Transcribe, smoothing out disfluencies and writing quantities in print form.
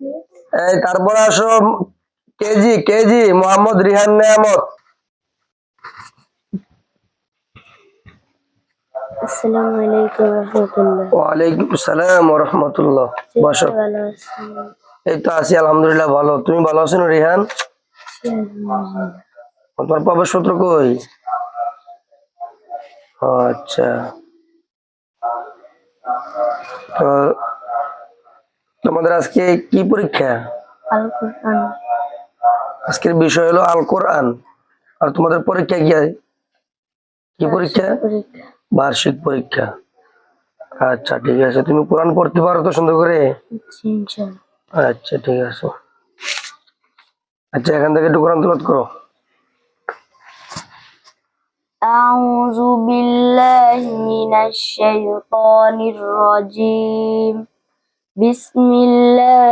এই তারপর আসো কেজি কেজি মোহাম্মদ রিহান নেয়ামত। আসসালামু আলাইকুম রাহমাতুল্লাহ। ওয়ালাইকুম আসসালাম ওয়া রাহমাতুল্লাহ। বসো। ভালো আছেন? এই তো আছি আলহামদুলিল্লাহ ভালো। তুমি ভালো আছো না রিহান? তোমার প্রবেশপত্র কই? ও আচ্ছা, তো তোমাদের আজকে কি পরীক্ষা? আল কোরআন। আজকের বিষয় হলো আল কোরআন। আর তোমাদের পরীক্ষা কি পরীক্ষা? বার্ষিক পরীক্ষা। আচ্ছা ঠিক আছে, তুমি কোরআন পড়তে পারো তো সুন্দর করে? আচ্ছা ঠিক আছে। আচ্ছা এখান থেকে একটু কোরআন তেলাওয়াত করো। আউযু বিল্লাহি মিনাশ শাইতানির রাজিম। বিসমিল্লাহ